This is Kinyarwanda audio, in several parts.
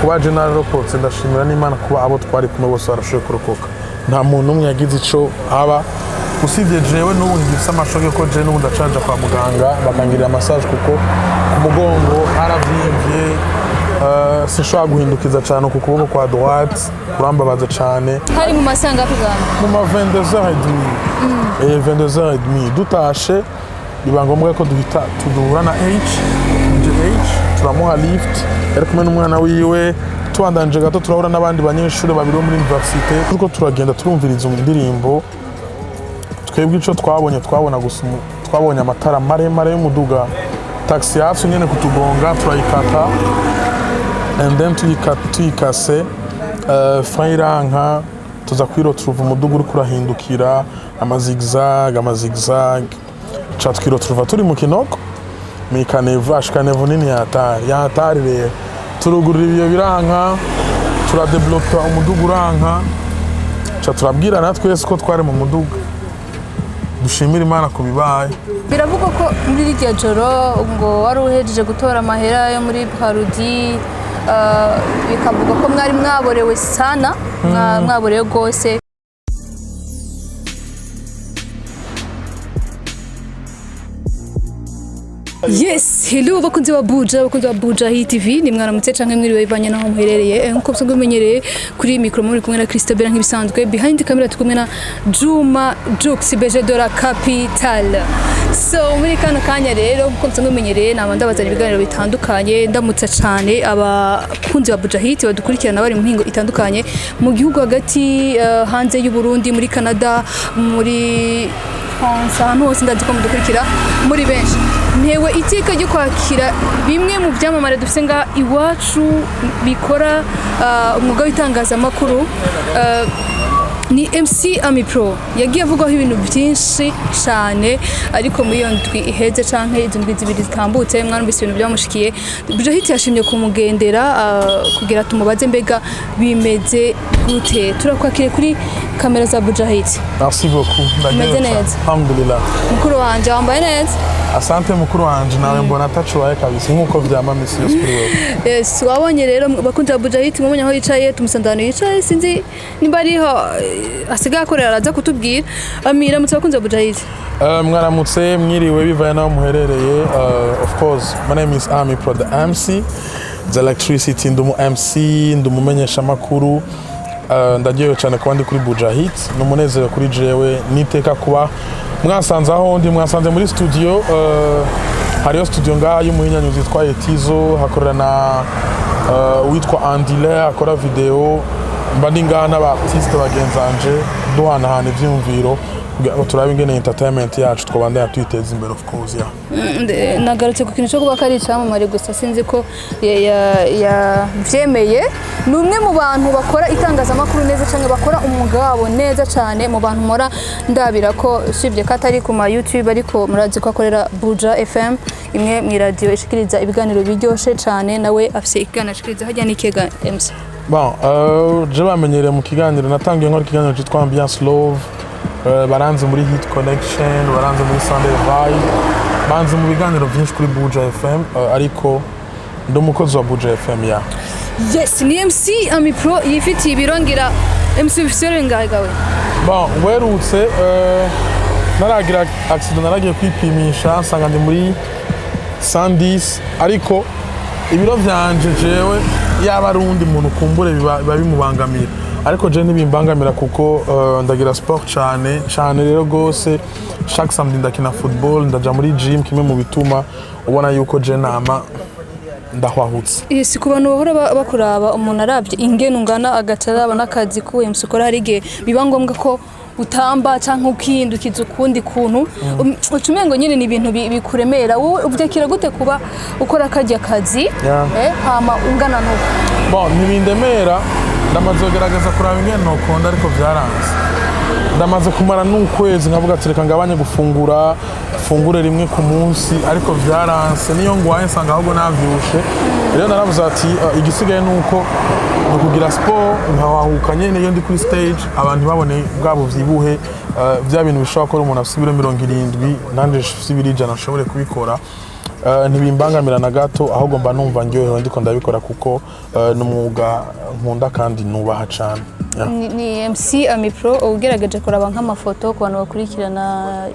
kuba general reports ndashimira n'Imana kuba abo twari kumwe bose barashoboye kurokoka nta muntu umwe yagize ico aba usibye jewe n'ubu ngifise amashoke ko je n'ubu ndacaja kwa muganga bakangirira massage kuko ku mugongo haravyimbye sinshobora guhindukiza cyane ku kuboko kwa droite kurambabaza cyane hari mu masanga kugana mu ma 22h30 22h30 dutashe biba ngombwa ko duhura na turamuha lift yari kumwe n'umwana wiwe tubandanje gato turahura n'abandi banyeshuri babiri bo muri universite turiko turagenda turumviriza indirimbo twebwe ico twabonye amatara maremare y'umuduga taxi yacu nyene kutugonga turayikata and then tuyikase fairanka tuza kwiroturuva umuduga uri kurahindukira amazigzag cha twiroturuva turi mu kinoko mikanevu nini yatari rero turugurira ibyo biranka turadebloka umuduga uranka cha turabwira natwe ko twari mu muduga dushimira Imana kubibaye biravuga ko muri iryo joro ngo wari uhejeje gutora amahera yo muri Parudi bikavuga ko mwari mwaborewe sana mwaborewe gose Yes, hello bakunzi wa Buja Hit TV ni mwaramutse canke mwiriwe bivanye naho muherereye nkuko byo menyereye kuri micro muri kumwe na Christopher nk'ibisanzwe behind camera tukumwe na Juma Jux Beje de la Capitale. So muri kano kanya rero nkuko byo menyereye nabanda bazana ibiganiro bitandukanye ndamutsa cyane abakunzi wa Buja Hit badukurikirana bari mu mpingo itandukanye mu gihugu hagati hanze y'u Burundi muri Canada muri France ahantu hose ndazi ko mudukurikira muri benshi ntewe iteka ryo kwakira bimwe mu byamamare dufite nga iwacu bikora umwuga w'itangazamakuru ni MC Ami Pro yagiye avugaho ibintu byinshi cyane ariko muri iyo ndwi iheze canke izo ndwi zibiri zitambutse mwarumvise ibintu byamushikiye Buja Hit yashimye kumugendera kugira tumubaze mbega bimeze gute turakwakire kuri kamera za Buja Hit. Merci beaucoup ndagiye alhamdulillah mukuru wanje wambaye neza asante mukuru wanje nawe mbona atacuwaye kabisa nkuko vyama misi yose kuri wewe yes wabonye rero bakunze Buja Hit mubonye aho yicaye tumusandano yicaye sinzi nimba ariho asigaye akorera araza kutubwira amira mutse bakunze Buja Hit mwaramutse mwiriwe bivaye naho muherereye of course my name is Ami Pro the MC the electricity ndumu MC ndumumenyesha makuru ndagiye cyane kuba ndi kuri Buja Hit numunezero kuri jewe niteka kuba mwasanze aho ndi mwasanze muri studio hariyo studio ngaha y'umuhinyanyuzi yitwa Tizo hakorera na witwa Andile akora video mbandi ngaha n'abartiste bagenzanje duhanahana ivyumviro kugira ngo turabe ingene entertainment yacu twabandanya twiteza imbere of course nagarutse ku kintu cyo kuba kari cyamamare gusa sinzi ko yavyemeye ni umwe mu bantu bakora itangazamakuru neza cyane bakora umwuga wabo neza cyane mu bantu mora ndabira ko sibye katari ku ma YouTube ariko murazi ko akorera Buja FM imwe mu radio ishikiriza ibiganiro biryoshe cyane nawe afise ikiganiro ashikiriza hajya n'ikega MC bon je bamenyereye mu kiganiro natangiye nkora ikiganiro cyitwa Ambiance Love baranze muri Hit Connection baranze muri Sunday Vibe banze mu biganiro byinshi kuri Buja FM ariko ndo mukozi wa Buja FM ya yes ni MC Ami Pro yifitiye ibirongera MC officiel ngagawe bon werutse naragira accident naragiye kwipimisha nsanga ndi muri 110 ariko ibiro vyanje jewe yaba rundi muntu kumbure biba bimubangamira ariko je ntibimbangamira kuko ndagira sport cyane rero gose chaque samedi ndakina football ndaja muri gym kimwe mu bituma ubona yuko je nama ndahwahutse isi ku bantu bahora bakuraba umuntu arabye ingene ungana agacaraba n'akazi kuwe musukora harige biba ngombwa ko utamba canke ukihindukiza ukundi kuntu ucumengo nyine ni ibintu bikuremera wowe uvyakira gute kuba ukora akajya kazi hama ungana nuko bon ntibindemera ndamaze kugerageza kuraba ingene nokunda ariko vyaranze ndamaze kumara n'ukwezi nkavuga ati reka ngabanye fungure rimwe ku munsi ariko vyaranse niyo ngwaye nsanga ahubwo navyushe rero naravuze ati igisigaye nuko kugira sport nkawahuka nyene iyo ndi kuri stage abantu babone bwabo vyibuhe vya bintu bishobora gukora umuntu afite ibiro 70 nanje afite ibiro 100 ashobore kubikora ntibimbangamira na gato ahubwo mba numva ndyohewe ndiko ndabikora kuko ni umwuga nkunda kandi nubaha cyane. Ni MC Ami Pro ugerageje kuraba nk'amafoto ku bantu bakurikirana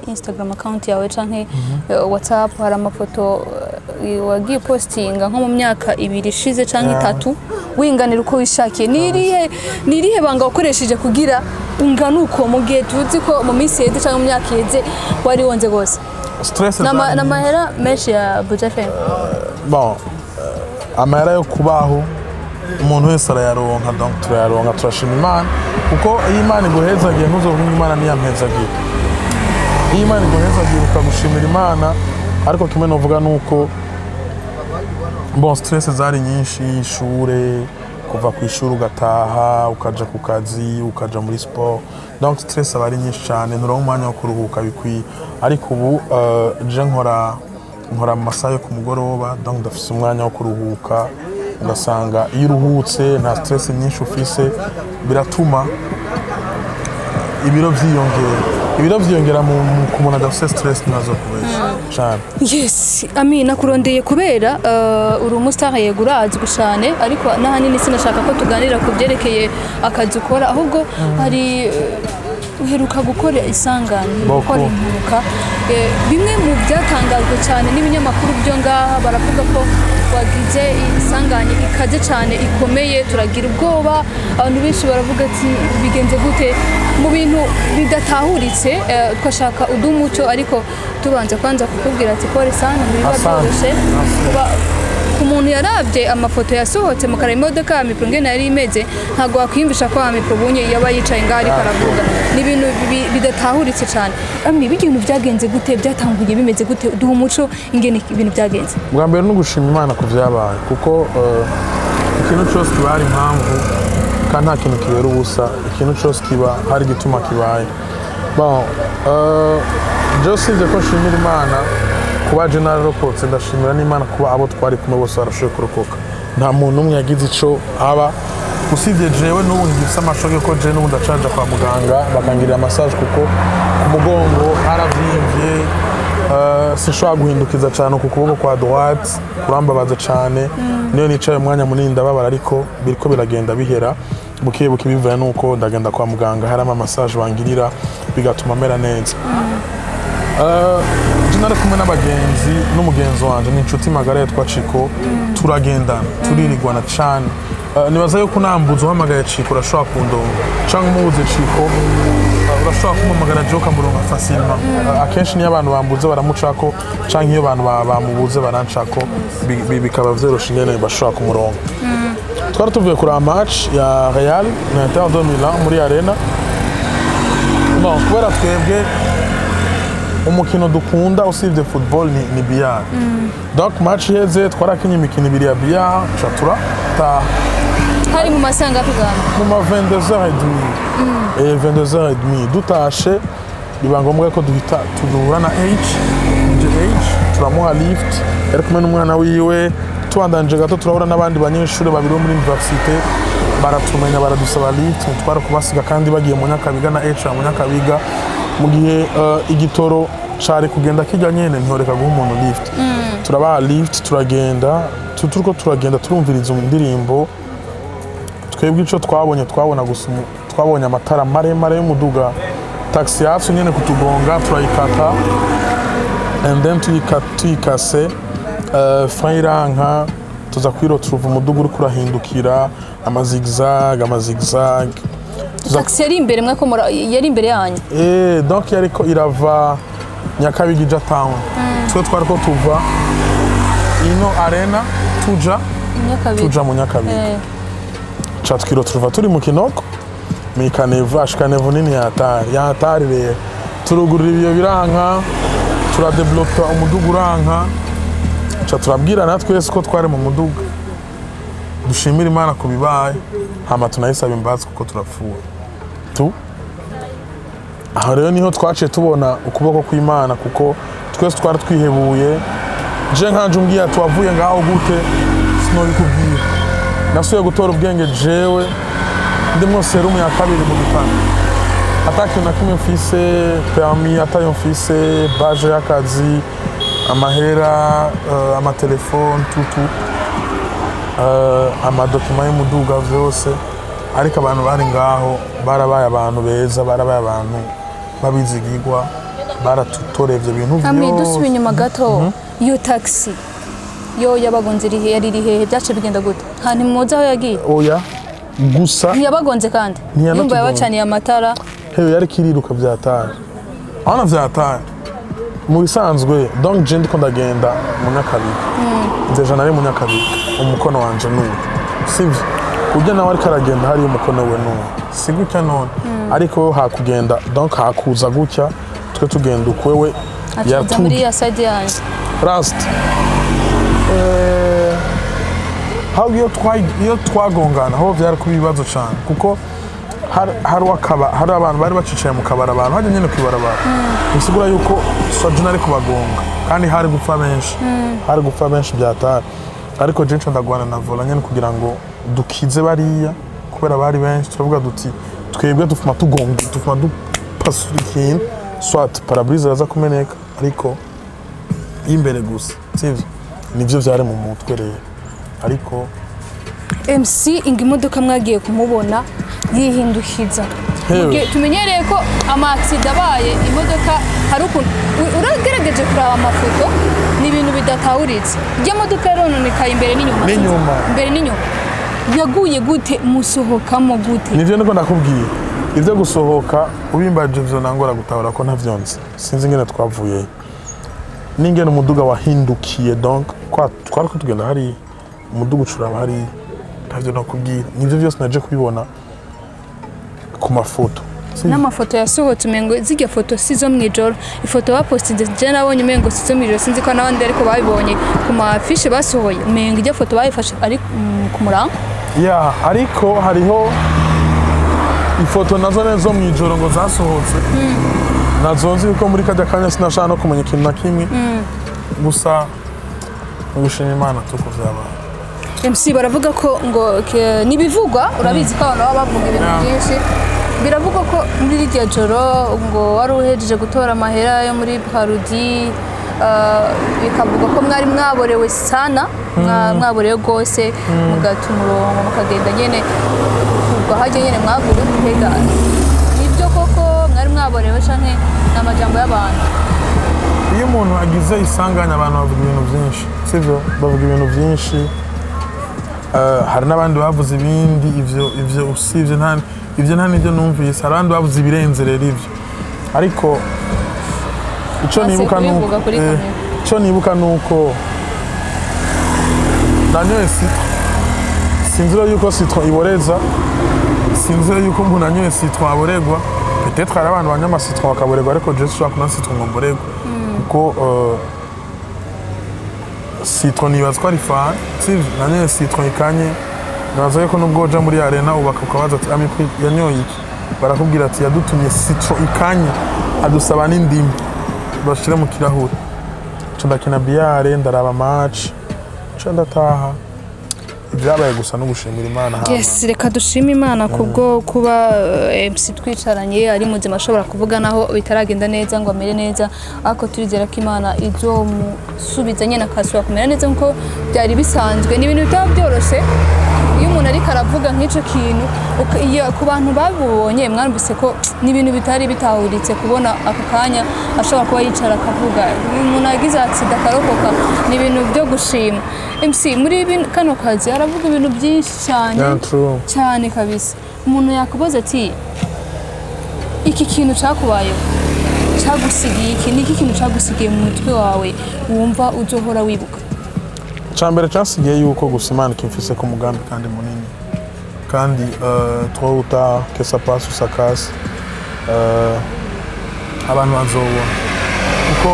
Instagram account yawe canke WhatsApp, hari amafoto wagiye postinga nko mu myaka 2 ishize canke 3 winganira uko wishakiye. Nirihe banga wakoresheje kugira ungana uko mu gihe tuzi ko mu minsi yeze canke mu myaka yeze wari wonze gose? Stress na mahera menshi ya Buja FM. Bon, amahera yo kubaho umuntu wese arayaronka, donc turayaronka, turashima Imana kuko iyo Imana iguhezagiye ntuzovuga Imana niyampezagiye. Iyo Imana iguhezagiye ukagushimira Imana, ariko kimwe novuga nuko bon stress zari nyinshi, ishure, kuva ku ishuri ugataha ukaja ku kazi ukaja muri sport, donc stress aba ari nyinshi cyane, nturonka umwanya wo kuruhuka bikwiye. Ariko ubu je nkora mu masaha yo ku mugoroba, donc ndafise umwanya wo kuruhuka, ugasanga iyo uruhutse nta stress nyinshi ufise, biratuma ibiro vyiyongera ku muntu adafise stress nazo kubesha cyane. Yes, Ami nakurondeye kubera uri umustar yego urazwi cyane, ariko nahanini sinashaka ko tuganira ku byerekeye akazi ukora, ahubwo hari uheruka gukora isangane, gukora impanuka. Bimwe mu byatangajwe cyane n'ibinyamakuru byo ngaha baravuga ko wagize isangane ikaze cyane ikomeye, turagira ubwoba, abantu benshi baravuga ati bigenze gute, mu bintu bidatahuritse. Twashaka udumuco, ariko tubanza kwanza kukubwira ati pole sana muri batoroshe ku muntu yarabye amafoto yasohotse mu kara imodoka ya Mipro ngene yari imeze, ntago wakwiyumvisha ko Mipro bunye yaba yicaye ngari karavuga. Ni ibintu bidatahuritse cyane. Ami ibintu byagenze gute, byatanguye bimeze gute, duha umuco ingene ibintu byagenze? Bwa mbere no gushima Imana ku vyabaye kuko ikintu cyose kiba hari impamvu kandi nta kintu kibera ubusa, ikintu cyose kiba hari gituma kibaye. Bon, Joseph ko shimira Imana kuba general rokotse, ndashimira n'Imana kuba abo twari kumwe bose barashoboye kurokoka. Nta muntu umwe yagize ico aba, usibye jewe n'ubu ngifise amashoke ko je n'ubu ndacaja kwa muganga bakangirira massage kuko ku mugongo haravimvye, sinshobora guhindukiza cyane ku kuboko kwa droite, kurambabaza cyane, niyo nicaye umwanya munini ndababara, ariko biriko biragenda bihera buke bivaye nuko ndagenda kwa muganga, harama massage bangirira bigatuma mera neza. Nari kumwe n'abagenzi n'umugenzi wanje n'inshuti magara yitwa Chiko, turagendana turirigwana cyane. Nibaza yuko nambuze uhamagaye Chiko urashobora kundonga, cyangwa umubuze Chiko urashobora kumamagara Joka muronka facilement. Akenshi niyo abantu bambuze baramucako, cyangwa iyo abantu bamubuze barancako, bikaba vyoroshe ingene bashobora kumuronga. Twari tuvuye kuri match ya Real na Inter de Milan muri arena. Bon, kubera twebwe umukino dukunda usibye football ni billard. Donc match yeze twarakinye imikino 2 ya billard, chatura ta hari mu masanga tugana mu ma 22h30 22h30 dutashe, biba ngombwa ko duhura na turamuha lift, ari kumwe n'umwana wiwe, twandanje gato turahura n'abandi banyeshuri babiri muri universite, baratumenya baradusaba lift, twara kubasiga kandi bagiye mu Nyakabiga na mu Nyakabiga, mu gihe igitoro cari kugenda kijya nyene ntoreka guha umuntu lift. Turabaha lift, turagenda turumviriza indirimbo. Twebwe ico twabona gusa twabonye amatara maremare y'umuduga, taxi yacu nyene kutugonga, turayikata and then tuyikase, fairanka tuza kwiroturuva umuduga uri kurahindukira amazigzag. Taxi yari imbere mwe ko yari imbere yanyu? Donc yariko irava Nyakabiga ija town. Twe twariko tuva ino arena tuja mu Nyakabiga. Cha twiroturuva turi mu Kinoko Kanevu nini ya hatari rero, turugurira ibyo biranka, turadevelopa umuduga uranka, cha turabwira natwe ko twari mu muduga, dushimira Imana kubibaye, hama tunayisaba imbabazi kuko turapfuye. Aha rero niho twaciye tubona ukuboko kw'Imana, kuko twese twari twihebuye. Je nkanje umbwiye tuwavuye ngaho gute sinobikubwira, nasuye gutora ubwenge jewe ndimo serumu ya kabiri mu gitanda, atakintu na kimwe mfise, permis atayo mfise, baje y'akazi, amahera amatelefone tutu amadokima y'umuduga vyose ariko abantu bari ngaho barabaye abantu beza barabaye abantu babizigirwa baratutorevye ibintu vyose. Ami dusubiye inyuma gato iyo taxi yo yabagonze yari rihehe byace bigenda gute hani muza aho yagiye oya gusa ntiyabagonze kandi yumva yabacaniye amatara hewe yari kiriruka vyataye ana vyataye mu bisanzwe donc je ndiko ndagenda mu Nyakabika nzeje nari mu Nyakabika umukono wanje n'uwo sivyo ujya nawe ariko aragenda hari umukono we n'uwo si gutya none ariko hakugenda donc hakuza gutya twe tugenda ukwewe atuza muri ya side yanjye Rust iyo twagongana aho byari kuba ibibazo cyane kuko hari abantu bari bacicaye mu kabara abantu hajya nyine kwibarabara bisigura yuko Sojuna ari kubagonga kandi hari gupfa benshi byatari ariko je ndagwana na vola nyine kugira ngo dukize bariya kubera bari benshi turavuga duti twebwe dufuma tugonga dufuma dupasura ikintu swat parabrise raza kumeneka ariko imbere gusa sivyo nivyo vyari mu mutwe rero ariko MC inga imodoka mwagiye kumubona yihindukiza tumenyereye ko ama accident abaye imodoka hari ukuntu uragerageje kuraba amafoto ni ibintu bidatawuritse iyo modoka yarononekaye imbere n'inyuma imbere n'inyuma yaguye gute musohokamo gute nivyo niko ndakubwiye ivyo gusohoka ubimbaje vyo nangora gutahura ko ntavyonze sinzi ingene twavuye n'ingene umuduga wahindukiye donc twari ko tugenda hari umuduga ucuraba hari ntavyo nakubwira nivyo vyose naje kubibona ku mafoto n'amafoto yasohotse umengo zirya foto sizo mwijoro ifoto bapostinze je nabonye umengo sizo mwijoro sinzi ko n'abandi ariko babibonye ku mafishe basohoye umengo irya foto bayifashe ari ku murango ya ariko hariho ifoto nazo nezo mwijoro ngo zasohotse nazo nzi ko muri kajya kanya sinashaka no kumenya ikintu na kimwe gusa gushima Imana tuko vyabaye. MC baravuga ko ngo nibivugwa urabizi ko abantu baba bavuga ibintu byinshi biravuga ko muri iryo joro ngo wari uhejeje gutora amahera yo muri Parudi bikavuga ko mwari mwaborewe sana mwaborewe gose mugata umurongo mukagenda nyene ubwo hajye nyene mwavuga gutegana nibyo koko mwari mwaborewe canke n'amajambo y'abantu iyo umuntu agize isanganya abantu bavuga ibintu byinshi sivyo bavuga ibintu byinshi hari n'abandi bavuze ibindi ivyo usivye nta nibyo numvise hari abandi bavuze ibirenze rero ivyo ariko ico nibuka nuko nanyoye sinzira yuko Citron iboreza sinzira yuko umuntu anyoye Citron aboregwa peut-être hari abantu banyama Citron bakaboregwa ariko je shaka na Citron ngo mboregwa kuko Citron nibaza ko ari fan sivyo nanyoye Citron ikanye nabaza ko nubwo uja muri arena ubaka ukabaza ati ami yanyoye iki barakubwira ati yadutumye Citron ikanye adusaba n'indimu bashire mu kirahuri ndakina biyare ndaraba match ndataha ibyabaye gusa no gushimira Imana hano. Yes, reka dushime Imana kubwo kuba MC twicaranye ari muzima ashobora kuvuga naho bitaragenda neza ngo amere neza ariko turizera ko Imana izomusubiza nyene akasubira kumera neza nkuko byari bisanzwe ni ibintu bitaba byoroshe iyo umuntu ariko aravuga nk'ico kintu ku bantu babibonye mwarumvise ko ni ibintu bitari bitahuritse kubona aka kanya ashobora kuba yicara akavuga umuntu agize accident akarokoka ni ibintu byo gushima. MC muri kano kazi aravuga ibintu byinshi cyane kabisa umuntu yakubaza ati iki kintu cyakubayeho cyagusigiye iki niki kintu cyagusigiye mu mutwe wawe wumva uzohora wibuka cyambere cyasigiye yuko gusa Imana kimfise ku mugambi kandi munini kandi twauta que ça passe ou ça casse abantu bazobona kuko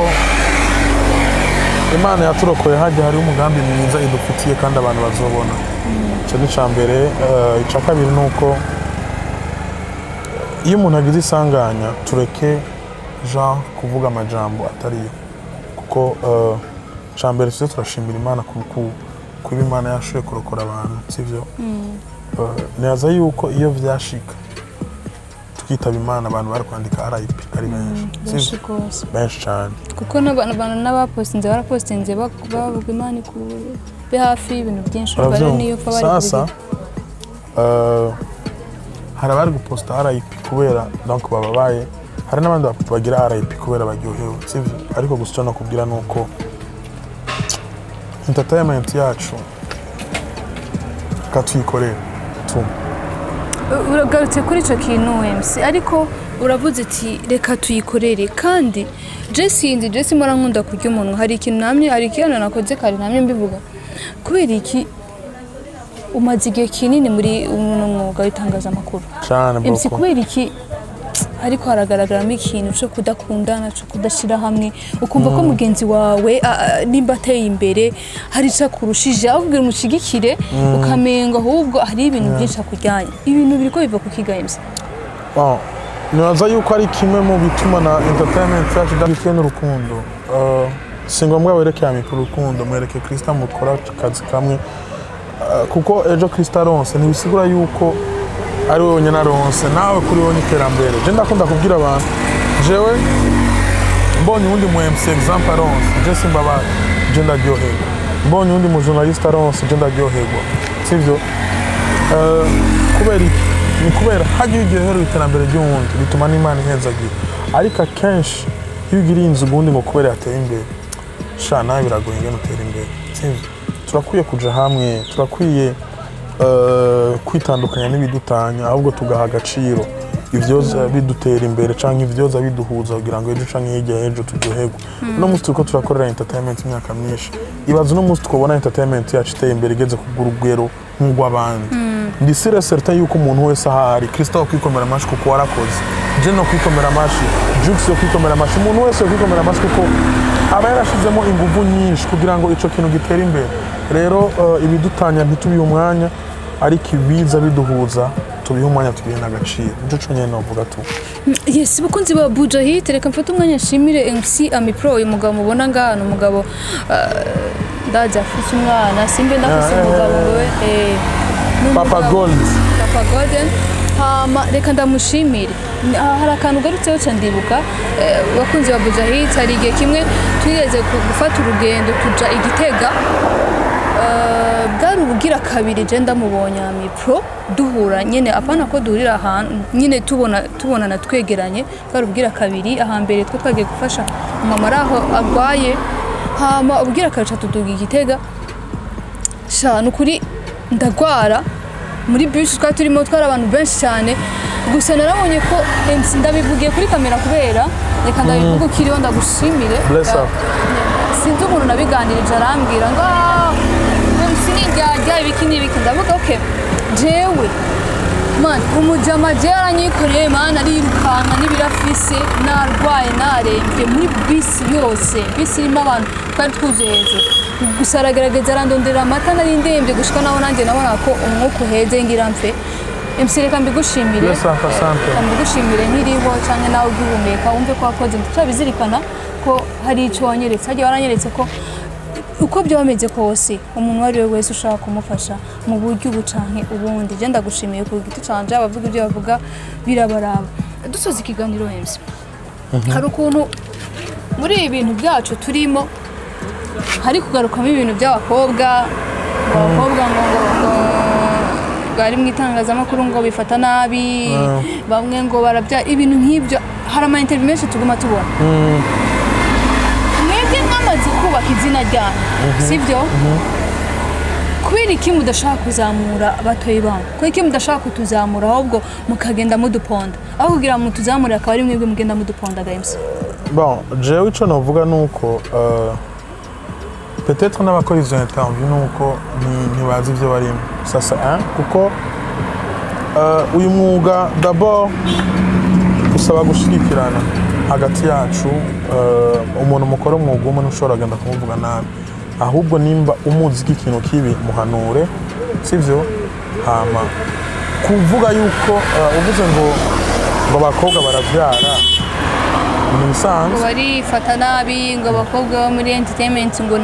Imana yaturokoye hajya hari umugambi mwiza idufitiye kandi abantu bazobona cyo ni cyambere icya kabiri nuko iyo umuntu agize isanganya tureke Jean kuvuga amajambo atariyo kuko cyambere cyo turashimira Imana kuba Imana yashoboye kurokora abantu sivyo neza yuko iyo vyashika tukitaba imana abantu bari kwandika RIP ari benshi benshi cyane kuko n'abapostinze barapostinze bavuga imana ikube hafi ibintu byinshi bari niyo fa bari sasa hari abari guposta RIP kubera donc bababaye hari n'abandi bagira RIP kubera baryohewe sivyo ariko gusa no kubwira nuko entertainment yacu katuyikorera tu uragarutse kuri ico kintu MC ariko uravuze ati reka tuyikorere kandi Jesse mora nkunda kurya umuntu hari ikintu namye hari ikintu nakoze kare namye mbivuga kubera iki umaze igihe kinini muri uno mwuga w'itangaza makuru cyane boko MC kubera iki ariko haragaragaramo ikintu cyo kudakundana cyo kudashira hamwe ukumva ko mugenzi wawe nimba ateye imbere hari cyo kurushije ahubwo umushigikire ukamenga ahubwo hari ibintu byinshi akujyanye ibintu biriko biva ku kigames nibaza yuko ari kimwe mu bituma na entertainment yacu idafite n'urukundo singombwa werekeye amikuru urukundo mwereke Krista mukora akazi kamwe kuko ejo Krista aronse ntibisigura yuko ari wowe nyine aronse nawe kuri wowe n'iterambere je ndakunda kubwira abantu jewe mbonye uwundi mu MC example aronse je simbabara je ndaryoherwa mbonye uwundi mu journaliste aronse je ndaryoherwa sivyo kubera ni kubera hagiye uryoherwa iterambere ry'uwundi bituma n'Imana ihezagira ariko akenshi iyo ugiriye inzu ubundi ngo kubera yateye imbere sha nawe biragoye ingene utera imbere sivyo turakwiye kuja hamwe turakwiye kwitandukanya n'ibidutanya ahubwo tugaha agaciro ivyoza bidutera imbere canke ivyoza biduhuza kugira ngo ejo canke hirya ejo turyoherwe no musi turiko turakorera entertainment imyaka myinshi ibaze no musi twobona entertainment yacu iteye imbere igeze kugura urugero nk'urw'abandi ndi certain yuko umuntu wese ahari Kristo kwikomera amashi kuko warakoze je no kwikomera amashi Jux yo kwikomera amashi umuntu wese yo kwikomera amashi kuko aba yarashizemo inguvu nyinshi kugira ngo ico kintu gitere imbere rero ibidutanya ntitubihe umwanya ariko ibiza biduhuza tubihe umwanya tubihe n'agaciro nico cyo nyene novuga tu yes bakunzi ba Buja Hit reka mfate umwanya nshimire MC Ami Pro uyu mugabo mubona ngano umugabo ndaje afite umwana simbe ndafise umugabo we Papa Golden reka ndamushimire hari akantu garutseho cyane ndibuka bakunzi ba Buja Hit hari igihe kimwe twigeze gufata urugendo tuja Igitega bwari ubugira kabiri je ndamubonye Ami Pro duhura nyene apana ko duhurira ahantu nyene tubonana twegeranye bwari ubugira kabiri ahambere twe twagiye gufasha mama raho agwaye hama ubugira kabiri tuduga Igitega sha nukuri ndagwara muri bus turimo twara abantu benshi cyane gusa narabonye ko MC ndabivugiye kuri kamera kubera reka ndabivuga ukiriho ndagushimire sinzi umuntu nabiganirije arambwira ngo MC nijya ibikini ndavuga okay jewe man umujama je aranyikoreye man arirukanka n'ibirafise narwaye narembye muri bisi yose bisi irimo abantu twari twuzuye gusa aragaragaza arandondera amata nari ndembye gushika naho nanjye nabona ko umwuka uheze ngira mfe MC reka mbigushimire mbigushimire nkiriho cyane nawe ugihumeka wumve ko wakoze tutabizirikana ko hari icyo wanyeretse hagiye waranyeretse ko uko byomeze kose umuntu wari we wese ushaka kumufasha mu buryo ubucanke ubundi je ndagushimiye ku giti canje abavuga ibyo bavuga birabaraba dusoza ikiganiro MC hari ukuntu muri ibintu byacu turimo hari kugarukamo ibintu by'abakobwa ngo bari mu itangazamakuru ngo bifata nabi bamwe ngo barabya ibintu nk'ibyo hari ama interview menshi tuguma tubona mwebwe mwamaze kubaka izina ryanyu sibyo kubera iki mudashaka kuzamura abatoyi banyu kubera iki mudashaka kutuzamura ahubwo mukagenda muduponda aho kugira ngo mutuzamure akaba ari mwebwe mugenda muduponda games bon jewe ico novuga nuko peut-être n'abakora izo interview nuko ntibazi ivyo barimo sasa kuko uyu mwuga d'abord usaba gushigikirana hagati yacu umuntu mukora umwuga umwe ntushobora kugenda kumuvuga nabi ahubwo nimba umuzi ikintu kibi muhanure sivyo hama kuvuga yuko uvuze ngo abakobwa baravyara ngo barifata nabi ngo abakobwa bo muri entertainment ngo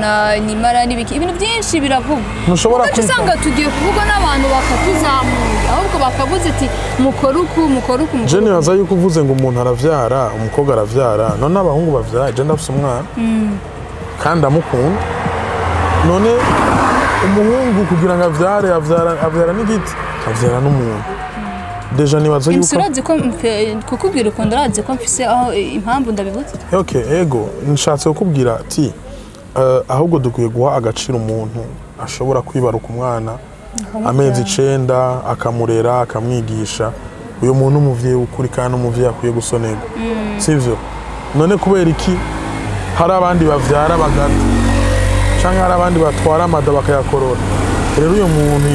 nimara n'ibiki ibintu byinshi biravuga ntushobora usanga tugiye kuvuga n'abantu bakatuzamura ahubwo bakavuze ati mukora uku je nibaza yuko uvuze ngo umuntu aravyara umukobwa aravyara none abahungu bavyara je ndafise umwana kandi amukunda none umuhungu kugira ngo avyara n'igiti avyara n'umuntu deja nibaza yuko Imsurazi ko kukubwira uko ndarazi ko mfise aho impamvu ndabivuze ego nshatse kukubwira ati ahubwo dukwiye guha agaciro umuntu ashobora kwibaruka umwana amezi 9 akamurera akamwigisha uyu muntu umuvyeyi ukuri kandi umuvyeyi akwiye gusonerwa sivyo none kubera iki hari abandi bavyara bagata canke hari abandi batwara amada bakayakorora rero uyu muntu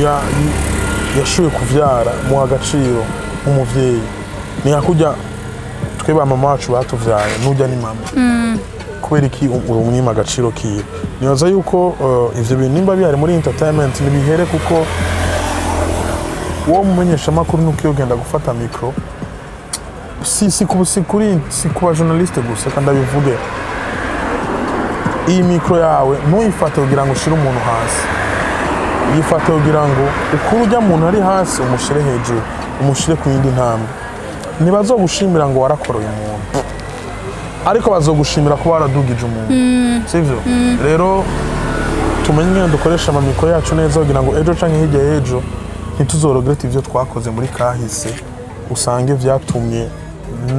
yashoboye kuvyara mu agaciro umuvyeyi ni akujya tweba mama wacu batuvyaye nujya ni mama kubera iki urumwima agaciro kiwe nibaza yuko ivyo bintu nimba bihari muri entertainment nibihere kuko uwo mumenyesha makuru nuko yogenda gufata micro si kuba journaliste gusa kandi abivuge iyi micro yawe ntuyifate kugira ngo ushire umuntu hasi yifate kugira ngo ukuru ujya muntu ari hasi umushire hejuru umushire ku yindi ntambwe ntibazogushimira ngo warakoroye umuntu ariko bazogushimira ko waradugije umuntu sivyo rero tumenye ngene dukoresha amamikoro yacu neza kugira ngo ejo canke hirya y'ejo ntituzorogrete ivyo twakoze muri kahise usange vyatumye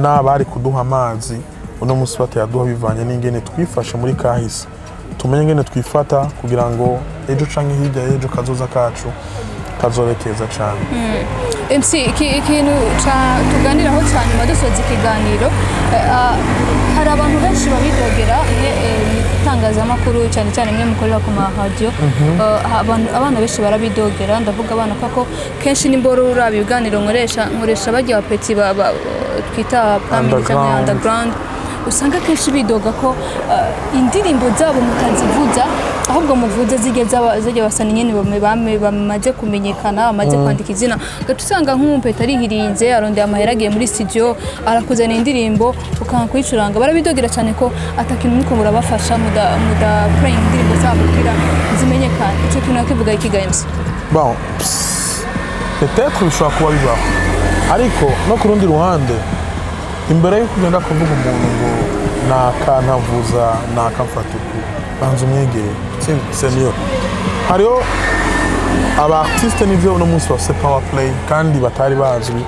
n'abari kuduha amazi uno musi batayaduha bivanye n'ingene twifashe muri kahise tumenye ngene twifata kugira ngo ejo canke hirya y'ejo kazoza kacu kazorekeza cane MC ikintu tuganiraho cyane madusoza ikiganiro hari abantu benshi babidogera itangazamakuru cyane cyane mwe mukorera ku mahadiyo abana benshi barabidogera ndavuga abana ko kenshi n'imboro urabi ibiganiro nkoresha bajya bapeti twita family cyangwa underground usanga kenshi bidoga ko indirimbo zabo mutazivuza ahubwo muvuze zige basana nyene bamaze kumenyekana bamaze kwandika izina gato usanga nk'umpeta arihirinze arondeye amahera agiye muri studio arakuzana indirimbo ukanka kuyicuranga barabidogera cyane ko atakintu muko murabafasha muda playing indirimbo zabo kugira zimenyekana ico kintu nakivuga iki games bon peut-être bishobora kuba bibaho ariko no ku rundi ruhande imbere yo kugenda kuvuga umuntu ngo nakantavuza nakamfata uku banza umwegere c'est mieux hariho aba-artiste n'ivyo uno munsi bafise power play kandi batari bazwi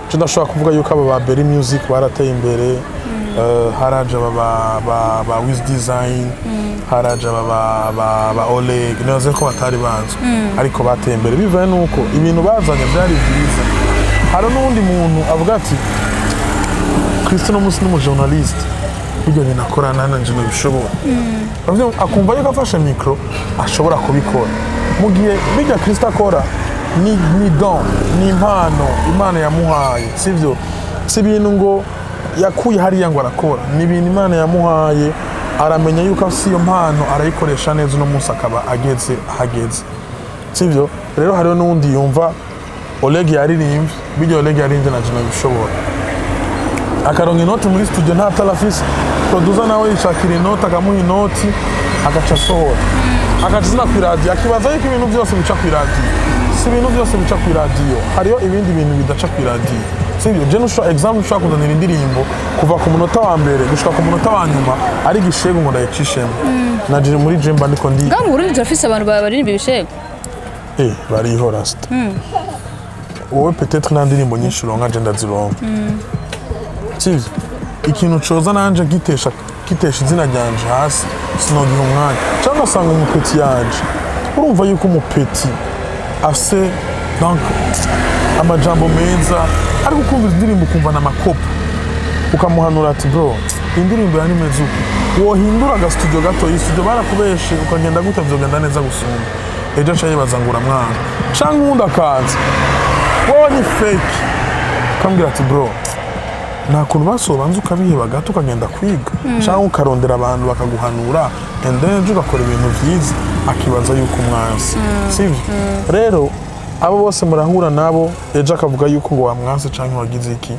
je ndashobora kuvuga yuko aba ba Berry Music barateye imbere haraja ba Wiz Design haraja ba Oleg neza ko batari bazwi ariko bateye imbere bivaye nuko ibintu bazanye byari byiza hari n'undi muntu avuga ati Cristiano musi n'umujournaliste bijya binakorana nanje nabishobora akumva yuko afashe micro ashobora kubikora mu gihe bijya Cristo akora ni don ni impano Imana yamuhaye sivyo si ibintu ngo yakuye hariya ngo arakora ni ibintu Imana yamuhaye aramenya yuko si iyo mpano arayikoresha neza uno munsi akaba hageze sivyo rero hariho n'undi yumva Oleg yaririmbye bijya Oleg yaririmbye nanje nabishobora akaronga inoti muri studio nta talafisi producer nawe yishakira inoti akamuha inoti agaca sohora akazina ku radio akibaza yuko ibintu byose bica ku radio si ibintu byose bica ku radio hariyo ibindi bintu bidaca ku radio sivyo je nusha example ushaka kuzanira indirimbo kuva ku munota wa mbere gushika ku munota wa nyuma ari gishego ngo ndayicishemo naje muri jemba ndiko ndi ngamu Burundi turafise abantu baririmba ibishego bariho rasta wowe peut-être n'indirimbo nyinshi uronka je ndazironka sivyo ikintu coza nanje gitesha izina ryanje hasi sinogiha umwanya cyangwa usanga umupeti yanje urumva yuko umupeti afise donc amajambo meza ariko ukumva indirimbo ukumva n'amakopo ukamuhanura ati bro indirimbo yani meze uko wohindura aga studio gato studio barakubeshe ukagenda gute vyogenda neza gusumba ejo caye bazangura mwana cyangwa undi akaza wowe ni fake kambwira ati bro nta kuntu basobanza ukabiheba gato ukagenda kwiga cyangwa ukarondera abantu bakaguhanura and then ugakora ibintu byiza akibaza yuko umwansi sivyo rero abo bose murahura nabo ejo akavuga yuko ngo wamwansi cyangwa wagize iki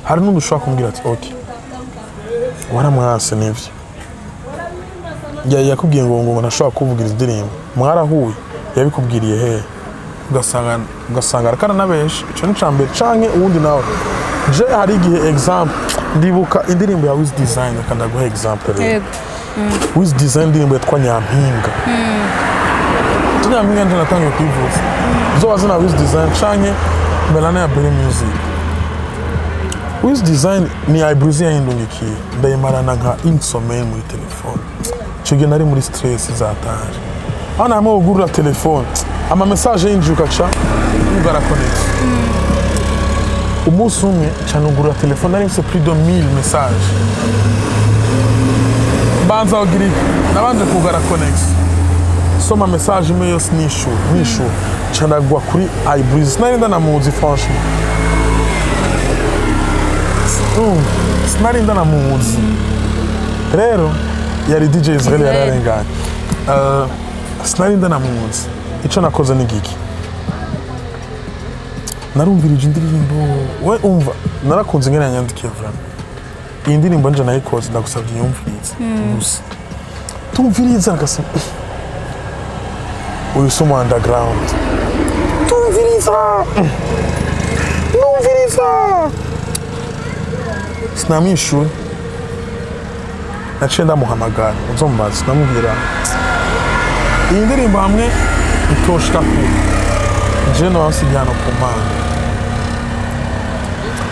hari n'undi ushobora kumbwira ati okay waramwansi nivyo yakubwiye ngo nashobora kuvugira indirimbo mwarahuye yabikubwiriye he ugasanga arakana na benshi icyo ni icya mbere canke uwundi nawe je hari igihe example ndibuka indirimbo ya Wiz Design kandi ndaguha example rero Wiz Design indirimbo yitwa Nyampinga Nyampinga nje natangiye kuyivuza zoba zina Wiz Design canke Melana ya Berry Music Wiz Design ni Ibruzi yahindungikiye ndayimarana nka insomnie muri telefone icyo gihe nari muri stress zataje hano hamwe ugurura telefone ama message yinjiye ugaca ugara connect umunsi umwe cyane ugurura telefone nari mfite plus de 1000 messages banza ugira nabanje kugara connect soma message imwe yose nishu cyane gwa kuri Ibruzi nari ndanamuzi franchement sinari ndanamuzi rero yari DJ Israel yararenganye sinari ndanamuzi icyo nakoze ni giki narumvirije indirimbo we umva narakunze ngene yanyandikiye vrana iyi ndirimbo nje nayikoze ndagusabye yumvirize gusa tumviriza ngasa uyu somo underground tumviriza sinamwishuye naciye ndamuhamagara uzombaza namubwira iyi ndirimbo hamwe itoshika ku je no wansigyana ku mana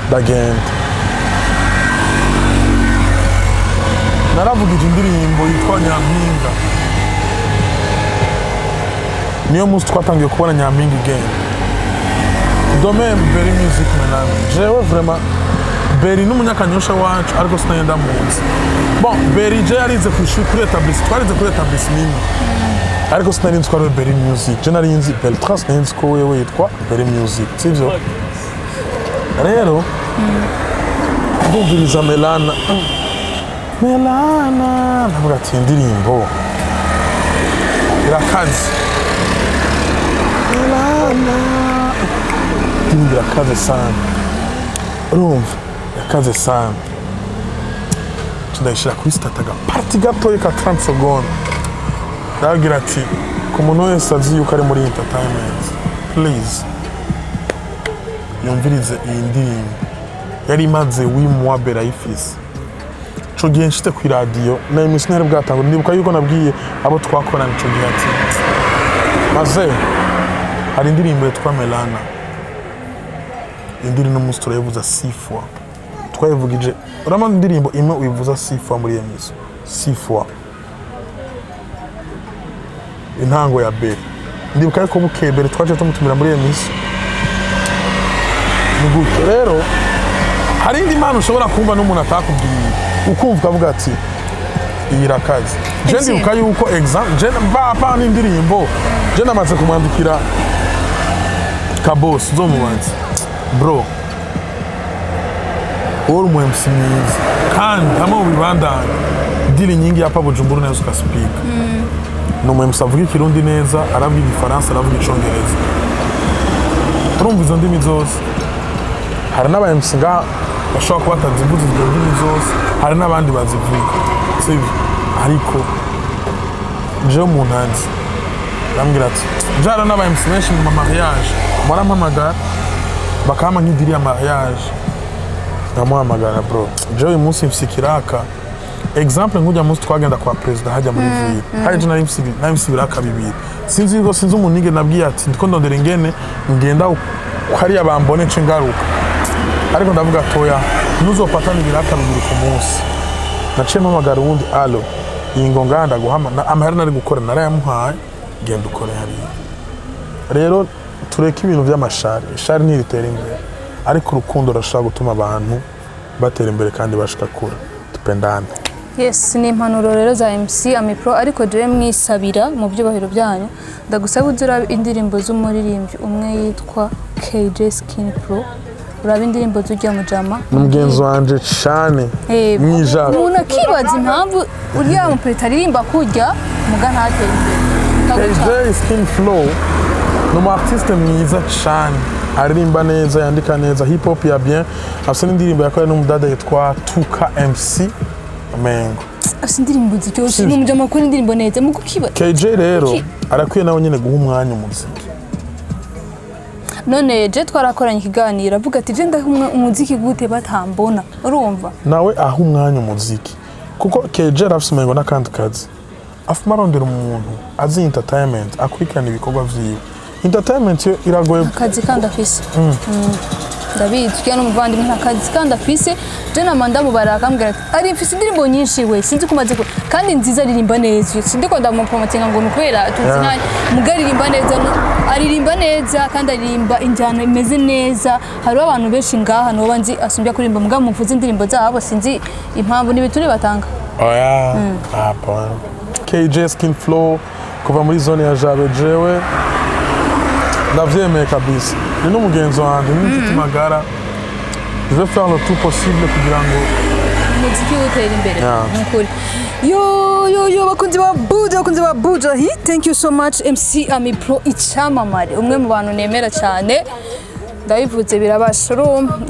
ndagenda naravugije indirimbo yitwa Nyampinga niyo munsi twatangiye kubona Nyampinga igenda domaine Berry Music mename jewe vraiment Berry n'umunyakanyosha wacu ariko sinagenda munsi bon Berry je yarize ku ishuri kuri établissement twarize kuri établissement ariko sinari nzi ko ari Berry Music je nari nzi Beltras nari nzi ko wewe yitwa Berry Music sivyo rero ndumviriza Melana ndavuga ati indirimbo irakaze Melana indirimbo irakaze sana urumva irakaze sana ndayishira kuri stataga party gatoya ka 30 secondes ndagira ati ku muntu wese azi yuko ari muri entertainment please yumvirize iyi ndirimbo yari imaze wimwa berayifise ico gihe nshite ku radio na emission yari bwatango ndibuka yuko nabwiye abo twakorana ico gihe ati maze hari indirimbo yitwa Melana indirimbo n'umunsi turayivuza 6 fois twayivugije urama indirimbo imwe uyivuza 6 fois muri emission 6 fois intango ya Berry ndibuka yuko bukebere twaje tumutumira muri emission nuguto rero hari indi mpano ushobora kumva n'umuntu atakubwiye ukumva ukavuga ati iyi irakaze je ndibuka yuko je bapa n'indirimbo je namaze kumwandikira kabos zomubanza bro uri mu MC mwiza kandi hamwe ubibandanye dili nyingi yapa Bujumbura neza ukaspeak no mu MC avuga ikirundi neza aravuga igifaransa aravuga icongereza urumva izo ndimi zose hari n'aba MC nga bashobora kuba batazivuze izo ndimi zose hari n'abandi bazivuga sivyo ariko je umuntu anzi bambwira ati jara n'aba MC benshi mu mariage barampamagara bakama nk'idiri ya mariage ndamuhamagara bro je uyu munsi mfikiraka exemple nkujya munsi twagenda kwa president hajya muri ville hari je nari msibiraka bibiri sinzi umuntu nige nabwiye ati ndiko ndondera ingene ngenda kwari abambone nce ngaruka ariko ndavuga toya nuzopatana ibiraka bibiri ku munsi naciye mpamagara uwundi alo iyi ngo nganda guhama amahera nari gukora narayamuhaye genda ukore hariya rero tureke ibintu by'amashari ishari ntiritera imbere ariko urukundo rashobora gutuma abantu batera imbere kandi bashika kure tupendane. Yes, ni impanuro rero za MC Amipro ariko jewe mwisabira mu byubahiro byanyu ndagusaba uzura indirimbo z'umuririmbyi umwe yitwa KJ Skin Pro uraba indirimbo z'ujya mujama mugenzi wanje cyane mwija umuntu akibaza impamvu uriya mu pretaririmba kujya muga ntateye imbere. KJ Skin Flow ni umu artiste mwiza cyane aririmba neza yandika neza hip hop ya bien afite indirimbo yakoranye n'umudada yitwa Tuka MC Mengo afite indirimbo ziryoshye n'umujama kuri indirimbo neza mu kukiba KJ rero arakwiye nawe nyene guha umwanya umuziki none je twarakoranye ikiganiro avuga ati je ndaha umuziki gute batambona urumva nawe aho umwanya umuziki kuko KJ arafise umengo n'akandi kazi afuma arondera umuntu azi entertainment akurikirana ibikorwa vyiwe entertainment yo iragoye akazi kandi afise ndabizi cyane umuvandimwe nta kazi kandi afise je namanda mubara akambwira ati ari mfise indirimbo nyinshi we sinzi kumaze kandi nziza aririmba neza sindi ko ndamupromotinga ngo nukwera tuzi nani mugaririmba neza aririmba neza kandi aririmba injyana imeze neza hari abantu benshi ngaha no banzi asumbya kuririmba muga muvuze indirimbo zabo sinzi impamvu n'ibituri batanga oya apa KJ Skin Flow kuva muri zone ya Jabe jewe ndavyemeye kabisa ni n'umugenzi wanje n'inshuti magara je vais faire le tout possible kugira ngo umuziki utera imbere nk'ukuri yo bakunzi ba Buja Hit thank you so much MC Ami Pro icyamamare umwe mu bantu nemera cyane ndabivuze birabasha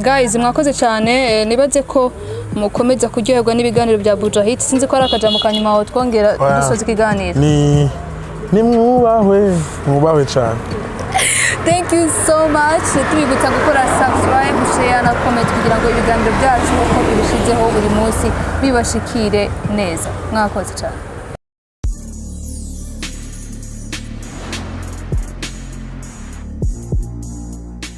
guys mwakoze cyane nibaze ko mukomeza kuryoherwa n'ibiganiro bya Buja Hit sinzi ko ari akajambo kanyuma aho twongera dusoza ikiganiro ni mwubahwe cyane. Thank you so much. Tubibutsa gukora subscribe, share na comment kugira ngo ibiganiro byacu uko birushijeho buri munsi bibashikire neza. Mwakoze cyane.